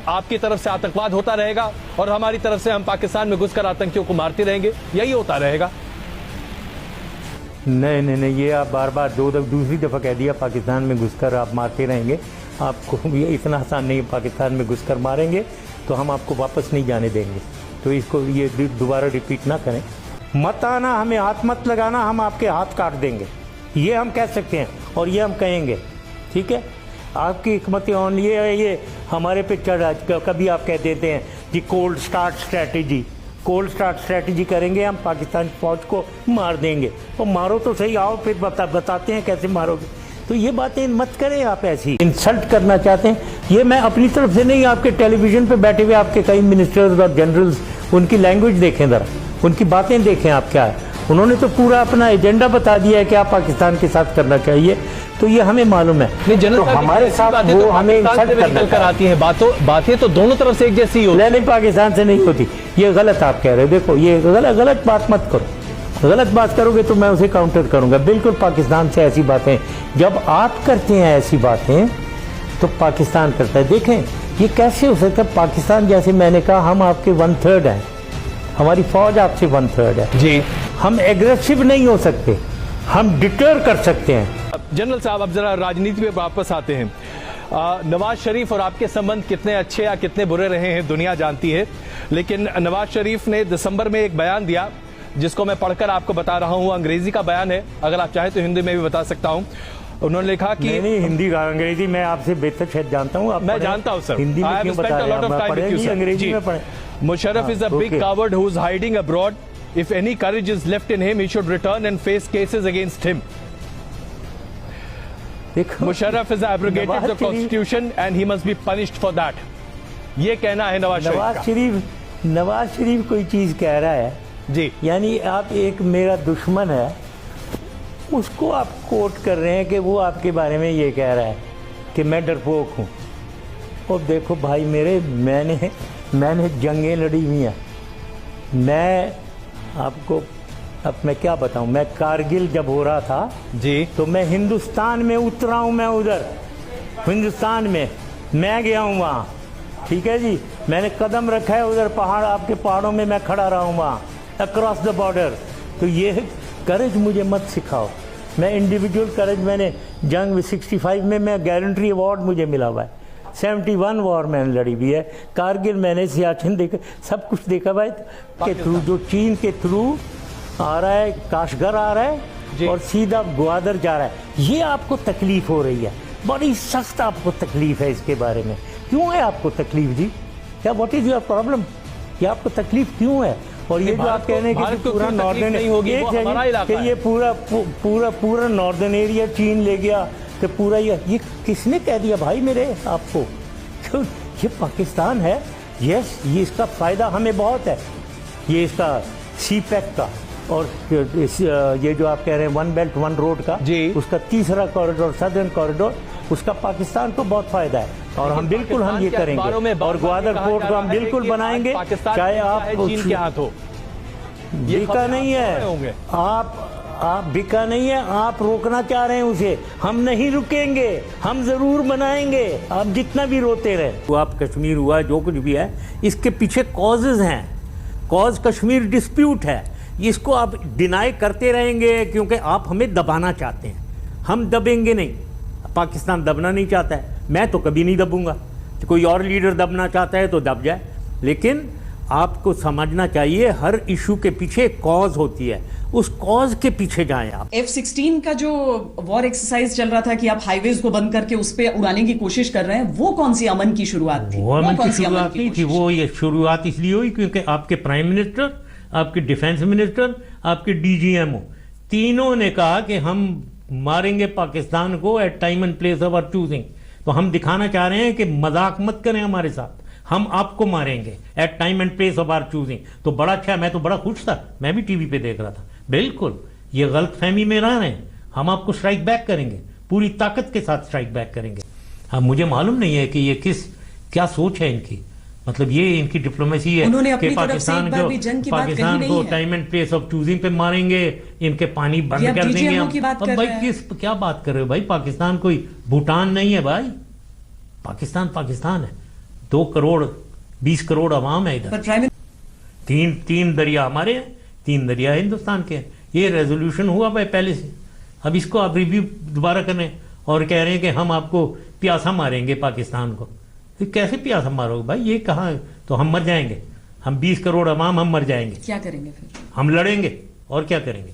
आपकी तरफ से आतंकवाद होता रहेगा और हमारी तरफ से हम पाकिस्तान में घुसकर आतंकियों को मारते रहेंगे, यही होता रहेगा? नहीं नहीं नहीं, ये आप बार बार दूसरी दफ़ा कह दिया पाकिस्तान में घुसकर आप मारते रहेंगे। आपको ये इतना आसान नहीं, पाकिस्तान में घुसकर मारेंगे तो हम आपको वापस नहीं जाने देंगे। तो इसको ये दोबारा रिपीट ना करें। मत आना, हमें हाथ मत लगाना, हम आपके हाथ काट देंगे, ये हम कह सकते हैं और ये हम कहेंगे। ठीक है, आपकी हिकमत ऑन ये हमारे पे चढ़ा। कभी आप कह देते हैं कि कोल्ड स्टार्ट स्ट्रैटेजी करेंगे, हम पाकिस्तान फौज को मार देंगे। और मारो तो सही, आओ फिर बताते हैं कैसे मारोगे। तो ये बातें मत करें आप, ऐसी इंसल्ट करना चाहते हैं। ये मैं अपनी तरफ से नहीं, आपके टेलीविजन पे बैठे हुए आपके कई मिनिस्टर्स और जनरल्स, उनकी लैंग्वेज देखें ज़रा, उनकी बातें देखें आप क्या है। उन्होंने तो पूरा अपना एजेंडा बता दिया है कि आप पाकिस्तान के साथ करना चाहिए, तो ये हमें मालूम है। तो हमारे साथ वो हमें इंसल्ट कर आती है, बातें तो दोनों तरफ से एक जैसी होती है। नहीं, पाकिस्तान से नहीं होती, ये गलत आप कह रहे हो। देखो, ये गलत बात मत करो। गलत बात करोगे तो मैं उसे काउंटर करूंगा। बिल्कुल पाकिस्तान से ऐसी बातें जब आप करते हैं, ऐसी बातें तो पाकिस्तान करता है। देखें ये कैसे हो सकता है। पाकिस्तान, जैसे मैंने कहा, हम आपके 1/3 हैं, हमारी फौज आपसे 1/3 है जी। हम एग्रेसिव नहीं हो सकते, हम डिटर कर सकते हैं। जनरल साहब, अब जरा राजनीति पे वापस आते हैं। नवाज शरीफ और आपके संबंध कितने अच्छे या कितने बुरे रहे हैं दुनिया जानती है, लेकिन नवाज शरीफ ने दिसंबर में एक बयान दिया जिसको मैं पढ़कर आपको बता रहा हूं। अंग्रेजी का बयान है, अगर आप चाहें तो हिंदी में भी बता सकता हूं। उन्होंने लिखा कि नहीं, हिंदी का अंग्रेजी मैं आपसे बेहतर शायद जानता हूं। मैं जानता हूं सर, हिंदी में क्यों बता रहे हैं? अंग्रेजी में पढ़े। Musharraf is a big coward who is hiding abroad. If any courage is left in him, he should return and face cases against him. Musharraf has abrogated the constitution and he must be punished for that. ये कहना है नवाज शरीफ कोई चीज कह रहा है जी, यानी आप एक मेरा दुश्मन है उसको आप कोट कर रहे हैं कि वो आपके बारे में ये कह रहा है कि मैं डरपोक हूँ। और देखो भाई मेरे, मैंने जंगें लड़ी हुई हैं। मैं आपको अब मैं क्या बताऊं, मैं कारगिल जब हो रहा था जी, तो मैं हिंदुस्तान में उतरा हूं। मैं उधर हिंदुस्तान में मैं गया हूं वहाँ, ठीक है जी। मैंने कदम रखा है उधर पहाड़, आपके पहाड़ों में मैं खड़ा रहा हूँ वहाँ, अक्रॉस द बॉर्डर। तो ये करेज मुझे मत सिखाओ। मैं इंडिविजुअल करेज, मैंने जंग में 65 में मैं गारंटी अवार्ड मुझे मिला हुआ है। 71 वॉर मैंने लड़ी हुई है। कारगिल मैंने, सियाचिन देखा, सब कुछ देखा भाई के थ्रू, जो चीन के थ्रू आ रहा है, काशगर आ रहा है और सीधा ग्वादर जा रहा है। ये आपको तकलीफ हो रही है, बड़ी सख्त आपको तकलीफ है। इसके बारे में क्यों है आपको तकलीफ जी? क्या व्हाट इज योर प्रॉब्लम? ये आपको तकलीफ क्यों है? और ये जो आप कह रहे हैं कि पूरा नॉर्दर्न ये पूरा नॉर्दर्न एरिया चीन ले गया, तो पूरा ये किसने कह दिया भाई मेरे आपको? ये पाकिस्तान है, यस, ये इसका फायदा हमें बहुत है, ये इसका सीपैक का और ये जो आप कह रहे हैं वन बेल्ट वन रोड का, उसका तीसरा कॉरिडोर, सदर्न कॉरिडोर, उसका पाकिस्तान को बहुत फायदा है। और हम बिल्कुल हम ये करेंगे और ग्वादर पोर्ट को हम बिल्कुल बनाएंगे, चाहे आप चीन के हाथ हो। बिका नहीं है, आप बिका नहीं है, आप रोकना चाह रहे हैं उसे। हम नहीं रुकेंगे, हम जरूर बनाएंगे, आप जितना भी रोते रहे। वो आप कश्मीर हुआ, जो कुछ भी है, इसके पीछे कॉजेज हैं। कॉज कश्मीर डिस्प्यूट है, इसको आप डिनाई करते रहेंगे क्योंकि आप हमें दबाना चाहते हैं। हम दबेंगे नहीं, पाकिस्तान दबना नहीं चाहता है, मैं तो कभी नहीं दबूंगा। कोई और लीडर दबना चाहता है तो दब जाए, लेकिन आपको समझना चाहिए हर इशू के पीछे कॉज होती है, उस कॉज के पीछे जाएं आप। F-16 का जो वॉर एक्सरसाइज चल रहा था कि आप हाईवेज को बंद करके उस पे उड़ाने की कोशिश कर रहे हैं, वो कौन सी अमन की शुरुआत थी? वो अमन की शुरुआत नहीं थी, वो ये शुरुआत इसलिए हुई क्योंकि आपके प्राइम मिनिस्टर, आपके डिफेंस मिनिस्टर, आपके DGMO तीनों ने कहा कि हम मारेंगे पाकिस्तान को at time and place of our choosing. तो हम दिखाना चाह रहे हैं कि मजाक मत करें हमारे साथ, हम आपको मारेंगे at time and place of our choosing. तो बड़ा अच्छा, मैं तो बड़ा खुश था, मैं भी टीवी पे देख रहा था। बिल्कुल ये गलत फहमी में रह रहे हैं, हम आपको स्ट्राइक बैक करेंगे, पूरी ताकत के साथ स्ट्राइक बैक करेंगे। हाँ, मुझे मालूम नहीं है कि ये क्या सोच है इनकी, मतलब ये इनकी डिप्लोमेसी है कि पाकिस्तान को time and place of choosing पे मारेंगे, इनके पानी बंद कर देंगे हम। अब भाई क्या बात कर रहे हो भाई? पाकिस्तान कोई भूटान नहीं है भाई, पाकिस्तान है। 2 करोड़ 20 करोड़ आवाम है इधर। पर प्राइम तीन दरिया हमारे हैं, 3 दरिया हिंदुस्तान के हैं। ये रेजोल्यूशन हुआ भाई पहले से। अब इसको आप रिव्यू दोबारा करें और कह रहे हैं कि हम आपको प्यासा मारेंगे पाकिस्तान को। तो कैसे प्यासा मारोगे भाई? ये कहाँ? तो हम मर जाएंगे, हम 20 करोड़ अवाम हम मर जाएंगे। क्या करेंगे फिर? हम लड़ेंगे और क्या करेंगे।